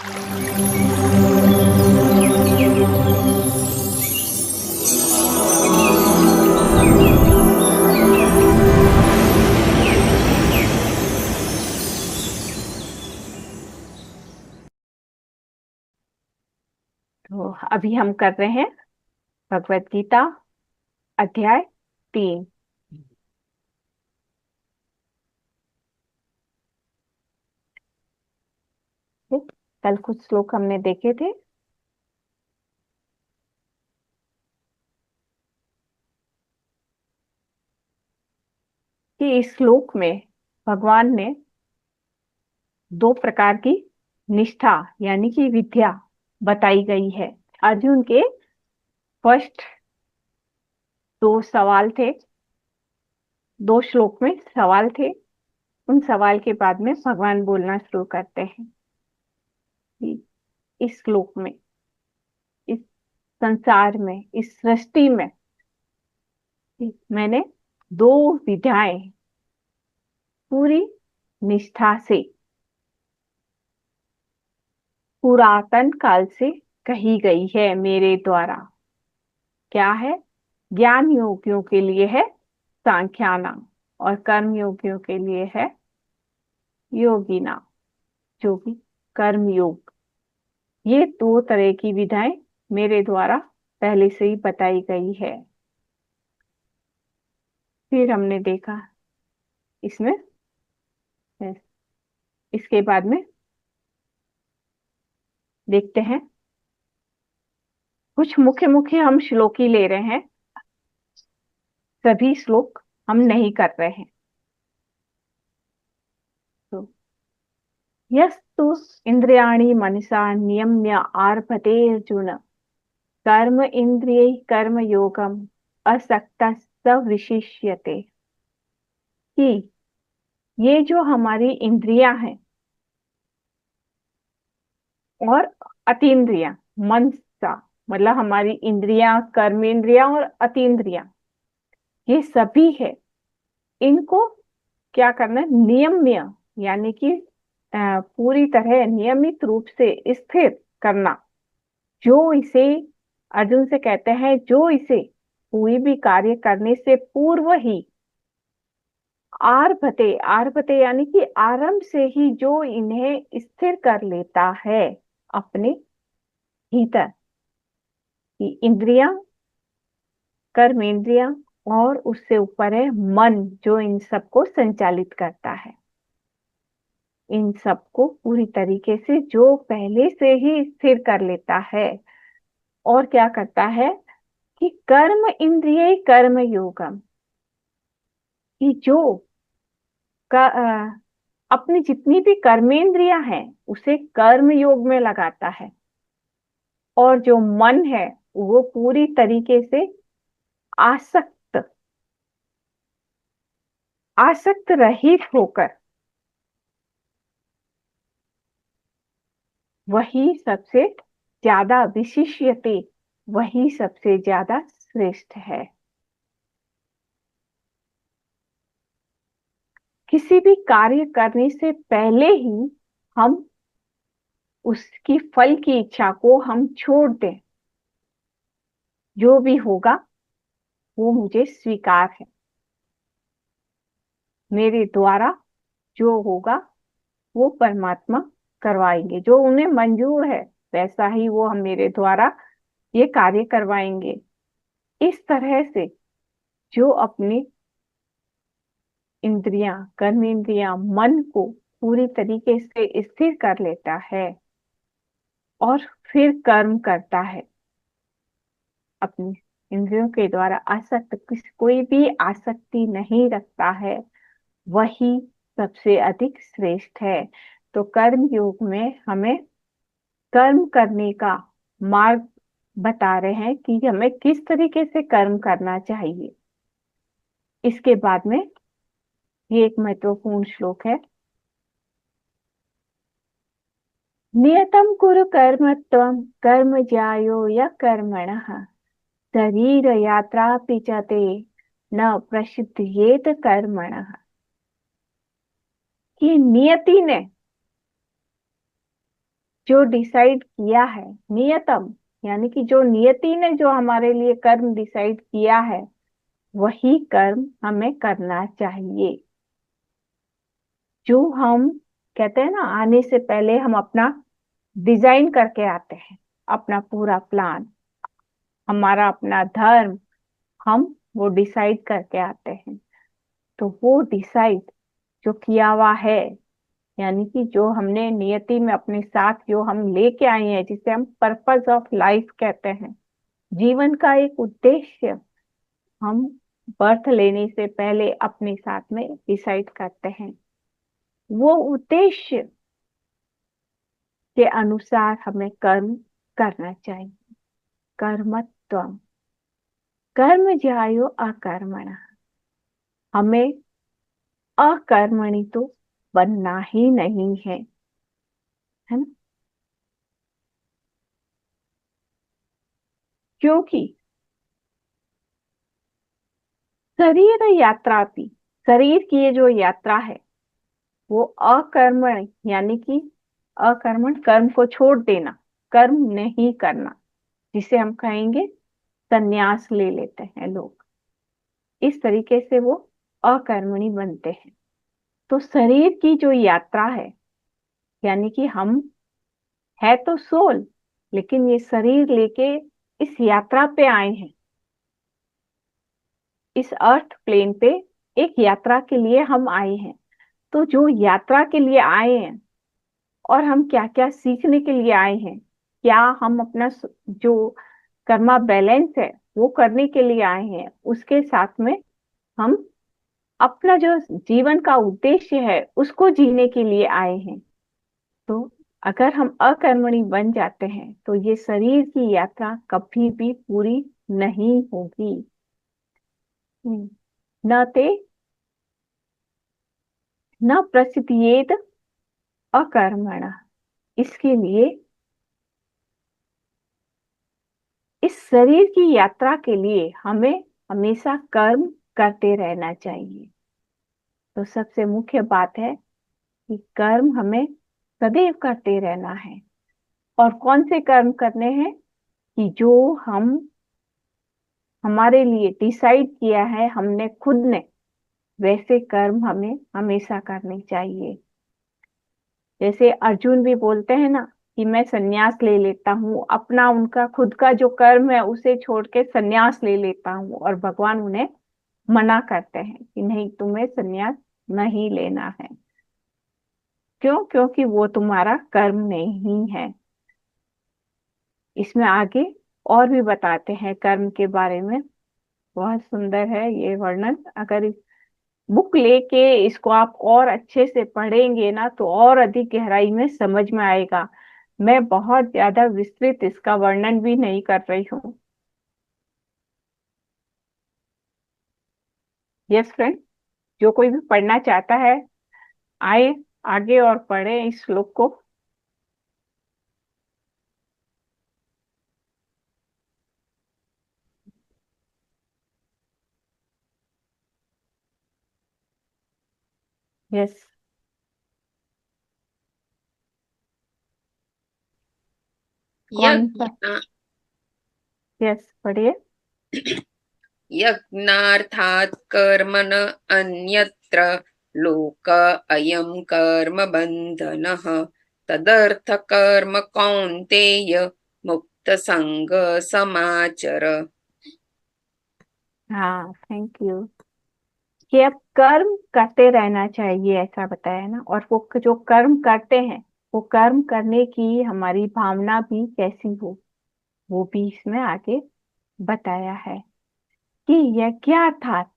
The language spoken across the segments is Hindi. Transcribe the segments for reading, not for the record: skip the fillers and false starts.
तो अभी हम कर रहे हैं भगवत गीता अध्याय 3। कल कुछ श्लोक हमने देखे थे। कि इस श्लोक में भगवान ने दो प्रकार की निष्ठा यानी कि विद्या बताई गई है। अर्जुन के फर्स्ट दो सवाल थे, दो श्लोक में सवाल थे। उन सवाल के बाद में भगवान बोलना शुरू करते हैं कि इस श्लोक में, इस संसार में, इस सृष्टि में मैंने दो विद्याएं पूरी निष्ठा से पुरातन काल से कही गई है मेरे द्वारा। क्या है? ज्ञान योगियों के लिए है सांख्यानाम और कर्म योगियों के लिए है योगिना, जो भी कर्म योग। ये दो तरह की विधाएं मेरे द्वारा पहले से ही बताई गई है। फिर हमने देखा इसमें, इसके बाद में देखते हैं कुछ मुख्य मुख्य हम श्लोक ही ले रहे हैं, सभी श्लोक हम नहीं कर रहे हैं। तो यस्तु इंद्रियाणि मनसा नियम्य आरभते अर्जुन कर्म इंद्रिय कर्म योगम असक्तः स विशिष्यते। कि ये जो हमारी इंद्रियां हैं और अतीन्द्रियां, मन सा मतलब हमारी इंद्रियां, कर्मेंद्रियां और अतीन्द्रियां, ये सभी है। इनको क्या करना है? नियम्य यानी कि पूरी तरह नियमित रूप से स्थिर करना। जो इसे, अर्जुन से कहते हैं, जो इसे कोई भी कार्य करने से पूर्व ही आरभते, आरभते यानी कि आरंभ से ही जो इन्हें स्थिर कर लेता है अपने भीतर, कि इंद्रियां, कर्मेंद्रियां और उससे ऊपर है मन, जो इन सबको संचालित करता है। इन सबको पूरी तरीके से जो पहले से ही स्थिर कर लेता है। और क्या करता है कि कर्म इंद्रिय कर्म योगम, कि जो का, अपनी जितनी भी कर्मेंद्रियां हैं उसे कर्म योग में लगाता है। और जो मन है वो पूरी तरीके से आसक्त, आसक्त रहित होकर वही सबसे ज्यादा विशिष्यते, वही सबसे ज्यादा श्रेष्ठ है। किसी भी कार्य करने से पहले ही हम उसकी फल की इच्छा को हम छोड़ दें। जो भी होगा वो मुझे स्वीकार है, मेरे द्वारा जो होगा वो परमात्मा करवाएंगे, जो उन्हें मंजूर है वैसा ही वो हम मेरे द्वारा ये कार्य करवाएंगे। इस तरह से जो अपनी इंद्रियां, कर्मेंद्रियां, मन को पूरी तरीके से स्थिर कर लेता है और फिर कर्म करता है अपनी इंद्रियों के द्वारा, आसक्त, कोई भी आसक्ति नहीं रखता है, वही सबसे अधिक श्रेष्ठ है। तो कर्म योग में हमें कर्म करने का मार्ग बता रहे हैं कि हमें किस तरीके से कर्म करना चाहिए। इसके बाद में ये एक महत्वपूर्ण श्लोक है। नियतम कुरु कर्म त्वं कर्म ज्यायो य कर्मणः शरीर यात्रा च ते न प्रसिद्धयेत कर्मणः। कि नियति ने जो डिसाइड किया है, नियतम, यानी कि जो नियति ने जो हमारे लिए कर्म डिसाइड किया है, वही कर्म हमें करना चाहिए। जो हम कहते हैं ना, आने से पहले हम अपना डिजाइन करके आते हैं, अपना पूरा प्लान, हमारा अपना धर्म, हम वो डिसाइड करके आते हैं। तो वो डिसाइड जो किया हुआ है, यानी कि जो हमने नियति में अपने साथ जो हम लेके आए हैं, जिसे हम पर्पस ऑफ लाइफ कहते हैं, जीवन का एक उद्देश्य, हम बर्थ लेने से पहले अपने साथ में डिसाइड करते हैं। वो उद्देश्य के अनुसार हमें कर्म करना चाहिए। कर्मत्वम कर्म ज्यायो अकर्मण, हमें अकर्मणि तो बनना ही नहीं है ना। क्योंकि शरीर यात्रा थी, शरीर की ये जो यात्रा है, वो अकर्मण, यानी कि अकर्मण कर्म को छोड़ देना, कर्म नहीं करना, जिसे हम कहेंगे संन्यास ले लेते हैं लोग, इस तरीके से वो अकर्मणी बनते हैं। तो शरीर की जो यात्रा है, यानी कि हम है तो सोल, लेकिन ये शरीर लेके इस यात्रा पे आए हैं, इस अर्थ प्लेन पे एक यात्रा के लिए हम आए हैं। तो जो यात्रा के लिए आए हैं, और हम क्या क्या सीखने के लिए आए हैं, क्या हम अपना जो कर्मा बैलेंस है वो करने के लिए आए हैं, उसके साथ में हम अपना जो जीवन का उद्देश्य है उसको जीने के लिए आए हैं। तो अगर हम अकर्मणी बन जाते हैं, तो ये शरीर की यात्रा कभी भी पूरी नहीं होगी। न ते न प्रसिद्धियेद अकर्मण, इसके लिए इस शरीर की यात्रा के लिए हमें हमेशा कर्म करते रहना चाहिए। तो सबसे मुख्य बात है कि कर्म हमें सदैव करते रहना है। और कौन से कर्म करने हैं? कि जो हम हमारे लिए डिसाइड किया है हमने खुद ने, वैसे कर्म हमें हमेशा करने चाहिए। जैसे अर्जुन भी बोलते हैं ना कि मैं संन्यास ले लेता हूँ, अपना उनका खुद का जो कर्म है उसे छोड़ के संन्यास ले लेता हूँ, और भगवान उन्हें मना करते हैं कि नहीं, तुम्हें संन्यास नहीं लेना है। क्यों? क्योंकि वो तुम्हारा कर्म नहीं है। इसमें आगे और भी बताते हैं कर्म के बारे में, बहुत सुंदर है ये वर्णन। अगर इस बुक लेके इसको आप और अच्छे से पढ़ेंगे ना, तो और अधिक गहराई में समझ में आएगा। मैं बहुत ज्यादा विस्तृत इसका वर्णन भी नहीं कर रही हूँ। यस फ्रेंड, जो कोई भी पढ़ना चाहता है, आए आगे और पढ़े इस श्लोक को। यस, कौन सा? यज्ञ यस, पढ़िए। यज्ञार्थात् कर्मण अन्यत्र लोक अयं कर्म बन्धनः तदर्थ कर्म कौन्तेय मुक्त संग समाचर। हाँ, थैंक यू। कि अब कर्म करते रहना चाहिए, ऐसा बताया ना। और वो जो कर्म करते हैं, वो कर्म करने की हमारी भावना भी कैसी हो, वो भी इसमें आगे बताया है। कि यज्ञार्थात,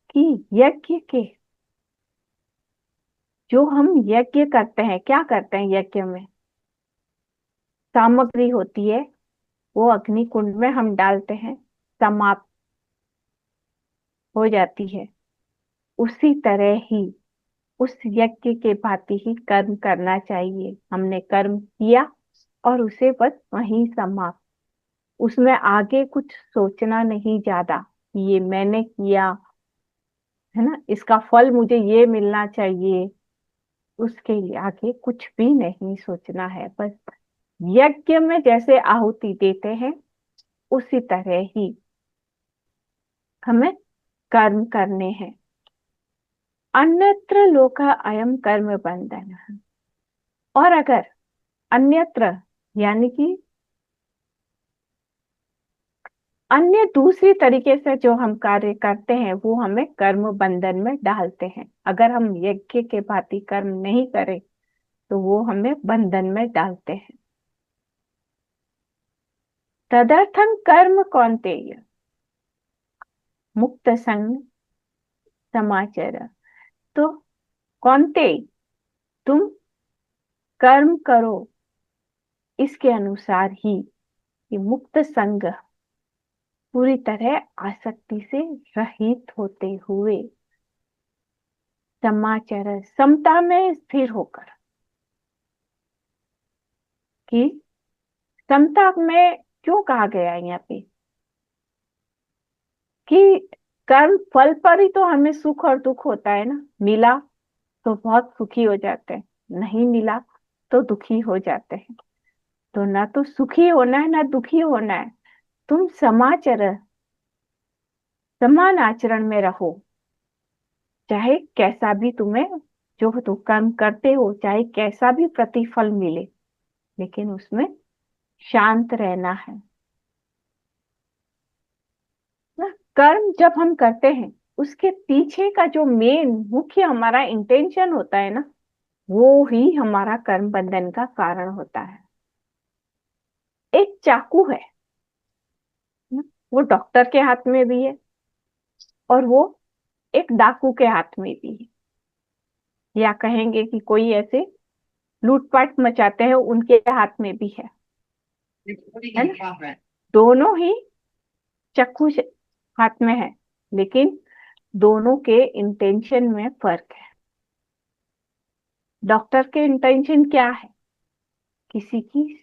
कि यज्ञ के, जो हम यज्ञ करते हैं, क्या करते हैं यज्ञ में? सामग्री होती है, वो अग्नि कुंड में हम डालते हैं, समाप्त हो जाती है। उसी तरह ही उस यज्ञ के भांति ही कर्म करना चाहिए। हमने कर्म किया और उसे बस वहीं समाप्त, उसमें आगे कुछ सोचना नहीं ज्यादा कि ये मैंने किया है ना, इसका फल मुझे ये मिलना चाहिए। उसके लिए आगे कुछ भी नहीं सोचना है, बस यज्ञ में जैसे आहुति देते हैं उसी तरह ही हमें कर्म करने हैं। अन्यत्र लोका अयम कर्म बंधन। और अगर अन्यत्र यानी कि अन्य दूसरी तरीके से जो हम कार्य करते हैं वो हमें कर्म बंधन में डालते हैं। अगर हम यज्ञ के भांति कर्म नहीं करें तो वो हमें बंधन में डालते हैं। तदर्थं कर्म कौन्तेय मुक्त संग समाचर। तो कौन्तेय तुम कर्म करो इसके अनुसार ही कि मुक्त संग पूरी तरह आसक्ति से रहित होते हुए समाचर समता में स्थिर होकर। कि समता में क्यों कहा गया है यहाँ पे कि कर्म फल पर ही तो हमें सुख और दुख होता है ना। मिला तो बहुत सुखी हो जाते हैं, नहीं मिला तो दुखी हो जाते हैं। तो ना तो सुखी होना है ना दुखी होना है। तुम समाचर समान आचरण में रहो, चाहे कैसा भी तुम्हें जो तुम कर्म करते हो चाहे कैसा भी प्रतिफल मिले, लेकिन उसमें शांत रहना है ना। कर्म जब हम करते हैं उसके पीछे का जो मेन मुख्य हमारा इंटेंशन होता है ना, वो ही हमारा कर्म बंधन का कारण होता है। एक चाकू है ना, वो डॉक्टर के हाथ में भी है और वो एक डाकू के हाथ में भी है। या कहेंगे कि कोई ऐसे लूटपाट मचाते हैं उनके हाथ में भी है ना। दोनों ही चाकू हाथ में है, लेकिन दोनों के इंटेंशन में फर्क है। डॉक्टर के इंटेंशन क्या है? किसी की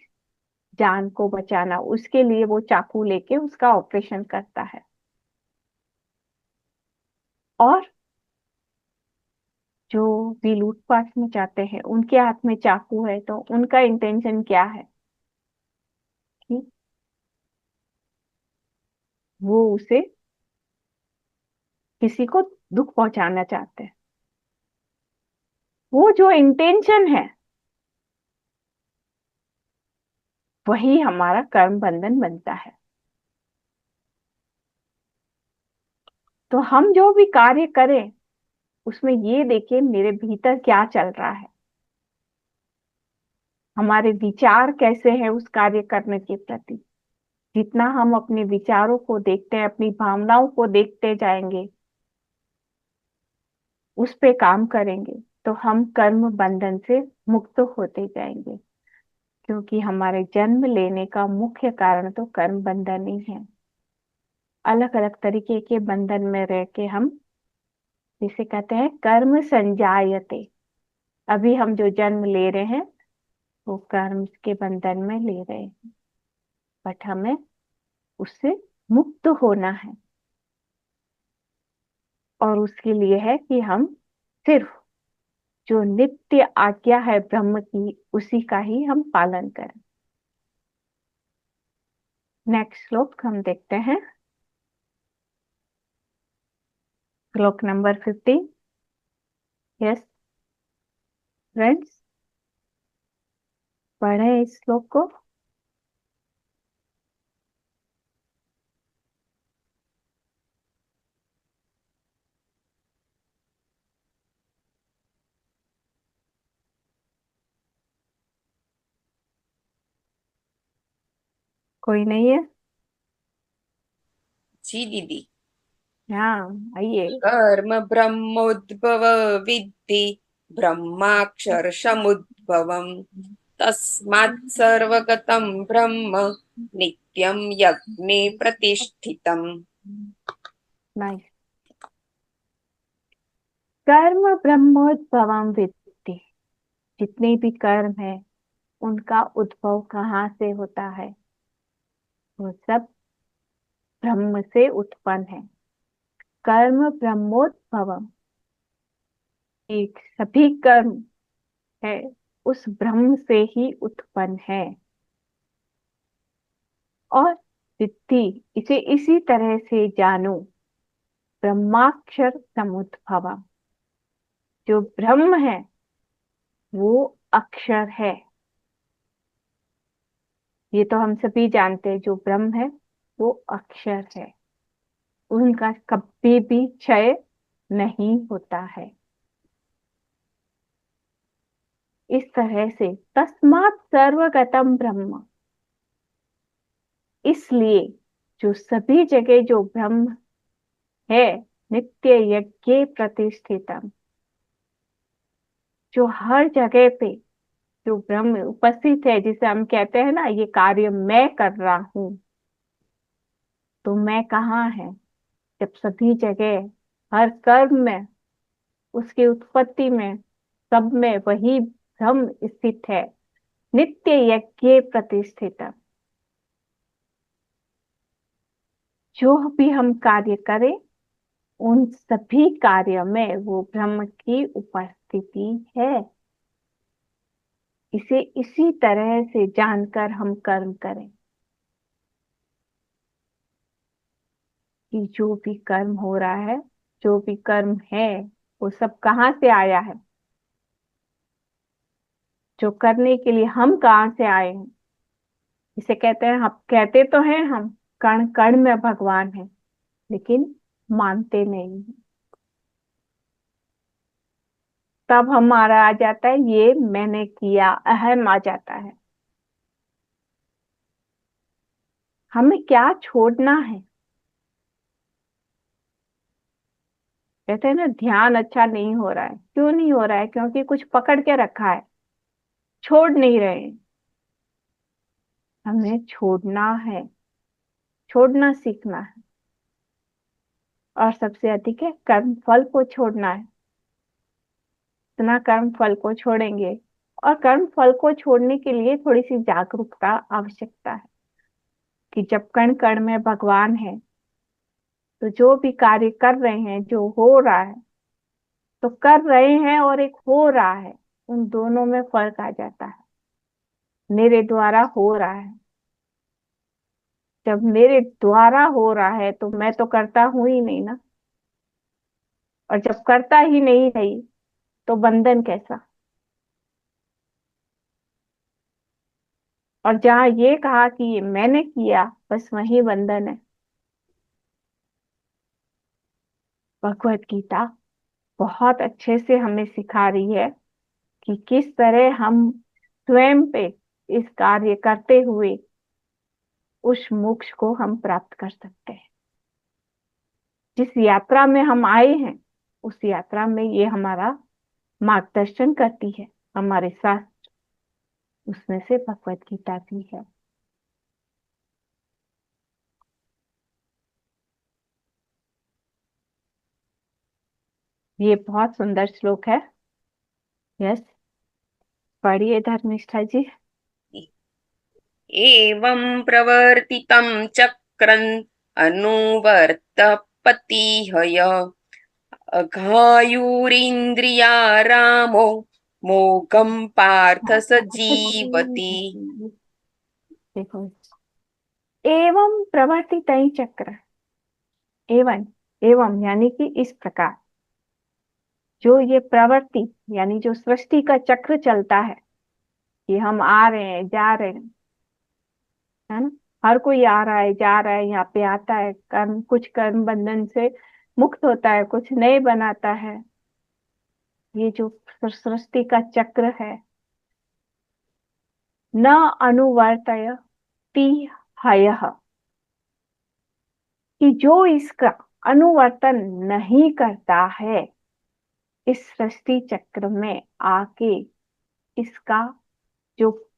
जान को बचाना, उसके लिए वो चाकू लेके उसका ऑपरेशन करता है। और जो भी लूटपाट में जाते हैं उनके हाथ में चाकू है, तो उनका इंटेंशन क्या है कि वो उसे किसी को दुख पहुंचाना चाहते हैं। वो जो इंटेंशन है वही हमारा कर्म बंधन बनता है। तो हम जो भी कार्य करें उसमें ये देखें मेरे भीतर क्या चल रहा है, हमारे विचार कैसे हैं उस कार्य करने के प्रति। जितना हम अपने विचारों को देखते हैं, अपनी भावनाओं को देखते जाएंगे, उस पे काम करेंगे, तो हम कर्म बंधन से मुक्त होते जाएंगे। क्योंकि हमारे जन्म लेने का मुख्य कारण तो कर्म बंधन ही है। अलग अलग तरीके के बंधन में रह के हम, जिसे कहते हैं कर्म संजायते, अभी हम जो जन्म ले रहे हैं वो कर्म के बंधन में ले रहे हैं, बट हमें उससे मुक्त होना है। और उसके लिए है कि हम सिर्फ जो नित्य आज्ञा है ब्रह्म की उसी का ही हम पालन करें। नेक्स्ट श्लोक हम देखते हैं, श्लोक नंबर 15। यस फ्रेंड्स, पढ़े इस श्लोक को। कोई नहीं है? जी दीदी। हाँ आइए। कर्म ब्रह्मोद्भव विद्धि ब्रह्माक्षर समुद्भवम् तस्मात् सर्वगतं ब्रह्म नित्यं यज्ञे प्रतिष्ठितम्। नाइस। कर्म ब्रह्मोद्भवम विद्धि, जितने भी कर्म है उनका उद्भव कहाँ से होता है? वो सब ब्रह्म से उत्पन्न है। कर्म ब्रह्मोद्भवम, एक सभी कर्म है उस ब्रह्म से ही उत्पन्न है। और सिद्धि, इसे इसी तरह से जानो, ब्रह्माक्षर समुद्भवम, जो ब्रह्म है वो अक्षर है। ये तो हम सभी जानते हैं, जो ब्रह्म है वो अक्षर है, उनका कभी भी क्षय नहीं होता है। इस तरह से तस्मात् सर्वगतम ब्रह्म, इसलिए जो सभी जगह जो ब्रह्म है, नित्य यज्ञ प्रतिष्ठितम, जो हर जगह पे जो ब्रह्म उपस्थित है, जिसे हम कहते हैं ना, ये कार्य मैं कर रहा हूं, तो मैं कहाँ है? जब सभी जगह, हर कर्म में, उसकी उत्पत्ति में, सब में वही ब्रह्म स्थित है। नित्य यज्ञ प्रतिष्ठित, जो भी हम कार्य करें, उन सभी कार्य में वो ब्रह्म की उपस्थिति है। इसे इसी तरह से जानकर हम कर्म करें कि जो भी कर्म हो रहा है, जो भी कर्म है, वो सब कहाँ से आया है? जो करने के लिए हम कहाँ से आए हैं? इसे कहते हैं, हम कहते तो हैं हम कण कण में भगवान है, लेकिन मानते नहीं हैं। तब हमारा आ जाता है ये मैंने किया, अहम आ जाता है। हमें क्या छोड़ना है? कहते हैं ना, ध्यान अच्छा नहीं हो रहा है। क्यों नहीं हो रहा है? क्योंकि कुछ पकड़ के रखा है, छोड़ नहीं रहे हैं। हमें छोड़ना है, छोड़ना सीखना है। और सबसे अधिक है कर्म फल को छोड़ना है। इतना कर्म फल को छोड़ेंगे, और कर्म फल को छोड़ने के लिए थोड़ी सी जागरूकता आवश्यकता है कि जब कण कण में भगवान है, तो जो भी कार्य कर रहे हैं, जो हो रहा है, तो कर रहे हैं और एक हो रहा है, उन दोनों में फर्क आ जाता है। मेरे द्वारा हो रहा है, जब मेरे द्वारा हो रहा है तो मैं तो करता हूं ही नहीं ना। और जब करता ही नहीं रही, तो बंधन कैसा? और जहां ये कहा कि ये मैंने किया, बस वही बंधन है। भगवत गीता बहुत अच्छे से हमें सिखा रही है कि किस तरह हम स्वयं पे इस कार्य करते हुए उस मोक्ष को हम प्राप्त कर सकते हैं। जिस यात्रा में हम आए हैं, उस यात्रा में ये हमारा मार्गदर्शन करती है। हमारे साथ उसमें से भगवत गीता भी है। ये बहुत सुंदर श्लोक है। यस, पढ़िए धर्मिष्ठा जी। एवं प्रवर्तितं चक्रन् अनुवर्तपतिहय अघायुरिन्द्रियारामो मोघं पार्थ स जीवति। देखो, एवं प्रवर्तित चक्र, एवं, एवं यानी कि इस प्रकार, जो ये प्रवृत्ति यानी जो सृष्टि का चक्र चलता है, कि हम आ रहे हैं जा रहे हैं, है ना? हर कोई आ रहा है जा रहा है, यहाँ पे आता है, कर्म, कुछ कर्म बंधन से मुक्त होता है, कुछ नए बनाता है। ये जो सृष्टि का चक्र है, न अनुवर्तयति हयः, कि जो इसका अनुवर्तन नहीं करता है, इस सृष्टि चक्र में आके इसका जो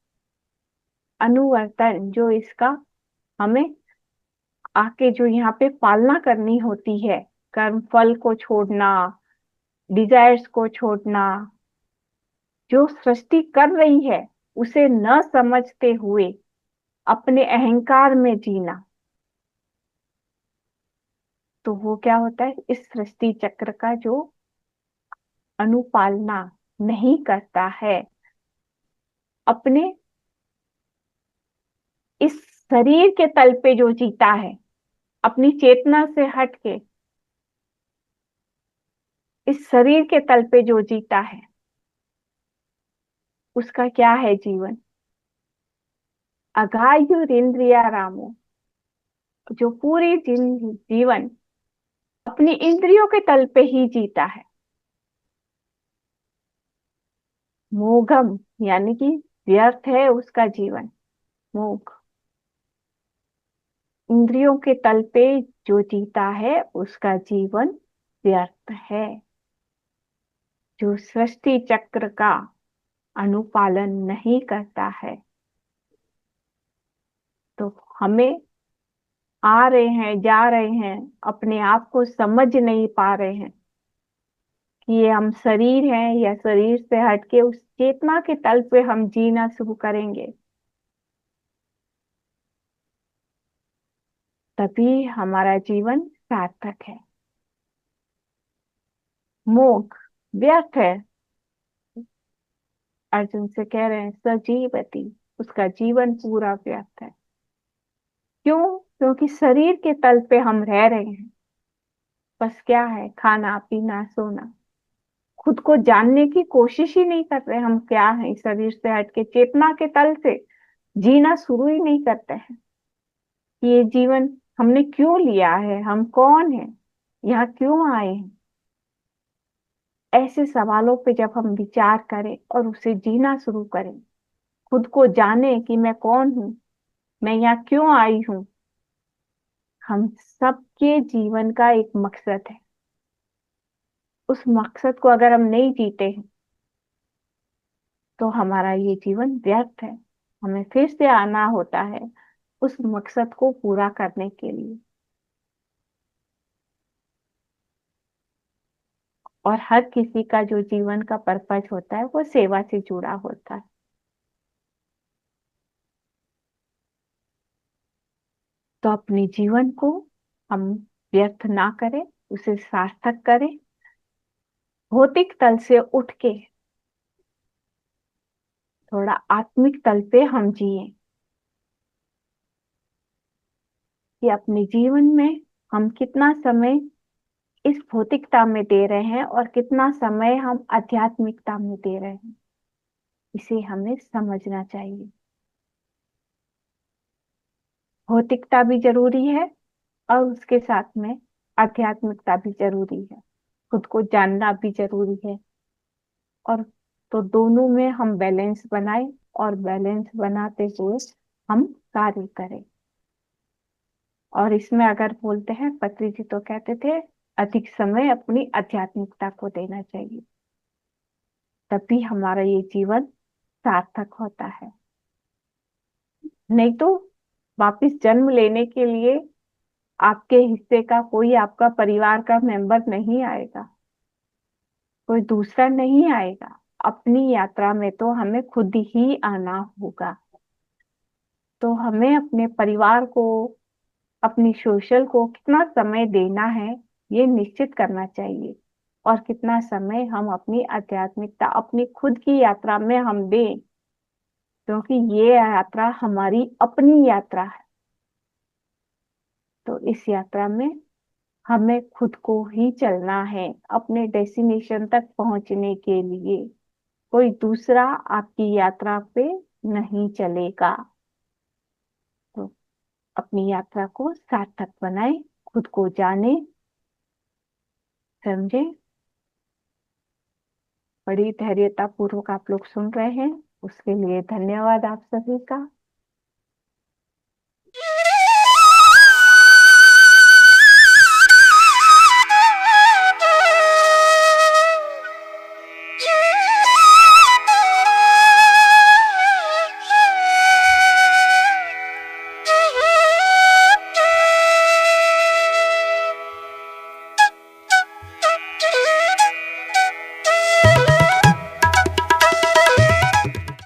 अनुवर्तन, जो इसका हमें आके जो यहाँ पे पालना करनी होती है, कर्म फल को छोड़ना, डिजायर्स को छोड़ना, जो सृष्टि कर रही है उसे न समझते हुए अपने अहंकार में जीना, तो वो क्या होता है? इस सृष्टि चक्र का जो अनुपालना नहीं करता है, अपने इस शरीर के तल पे जो जीता है, अपनी चेतना से हट के इस शरीर के तल पे जो जीता है, उसका क्या है जीवन? अघायुरिंद्रिया रामो, जो पूरी जीवन अपनी इंद्रियों के तल पे ही जीता है। मोघम, यानी कि व्यर्थ है उसका जीवन। मोघ, इंद्रियों के तल पे जो जीता है उसका जीवन व्यर्थ है। जो सृष्टि चक्र का अनुपालन नहीं करता है, तो हमें आ रहे हैं जा रहे हैं, अपने आप को समझ नहीं पा रहे हैं कि ये हम शरीर हैं, या शरीर से हटके उस चेतना के तल पे हम जीना शुरू करेंगे, तभी हमारा जीवन सार्थक है। मोघ, व्यर्थ है। अर्जुन से कह रहे हैं सजीवती, उसका जीवन पूरा व्यर्थ है। क्यों? क्योंकि शरीर के तल पे हम रह रहे हैं। बस क्या है, खाना पीना सोना। खुद को जानने की कोशिश ही नहीं कर रहे हम क्या है, इस शरीर से हटके चेतना के तल से जीना शुरू ही नहीं करते हैं कि ये जीवन हमने क्यों लिया है, हम कौन है, यहाँ क्यों आए हैं। ऐसे सवालों पे जब हम विचार करें और उसे जीना शुरू करें, खुद को जाने कि मैं कौन हूँ, मैं यहाँ क्यों आई हूँ। हम सबके जीवन का एक मकसद है। उस मकसद को अगर हम नहीं जीते हैं, तो हमारा ये जीवन व्यर्थ है। हमें फिर से आना होता है उस मकसद को पूरा करने के लिए। और हर किसी का जो जीवन का पर्पज होता है वो सेवा से जुड़ा होता है। तो अपने जीवन को हम व्यर्थ ना करें, उसे सार्थक करें। भौतिक तल से उठ के थोड़ा आत्मिक तल पे हम जिए, कि अपने जीवन में हम कितना समय इस भौतिकता में दे रहे हैं और कितना समय हम आध्यात्मिकता में दे रहे हैं, इसे हमें समझना चाहिए। भौतिकता भी जरूरी है और उसके साथ में आध्यात्मिकता भी जरूरी है। खुद को जानना भी जरूरी है। और तो दोनों में हम बैलेंस बनाए, और बैलेंस बनाते हुए हम कार्य करें। और इसमें अगर बोलते हैं, पत्री जी तो कहते थे अधिक समय अपनी आध्यात्मिकता को देना चाहिए, तभी हमारा ये जीवन सार्थक होता है। नहीं तो वापिस जन्म लेने के लिए आपके हिस्से का कोई आपका परिवार का मेंबर नहीं आएगा, कोई दूसरा नहीं आएगा। अपनी यात्रा में तो हमें खुद ही आना होगा। तो हमें अपने परिवार को, अपनी सोशल को कितना समय देना है, ये निश्चित करना चाहिए। और कितना समय हम अपनी आध्यात्मिकता, अपनी खुद की यात्रा में हम दें, क्योंकि ये यात्रा हमारी अपनी यात्रा है। तो इस यात्रा में हमें खुद को ही चलना है अपने डेस्टिनेशन तक पहुंचने के लिए। कोई दूसरा आपकी यात्रा पे नहीं चलेगा। तो अपनी यात्रा को सार्थक बनाए, खुद को जाने, समझे। बड़ी धैर्यता पूर्वक आप लोग सुन रहे हैं, उसके लिए धन्यवाद आप सभी का।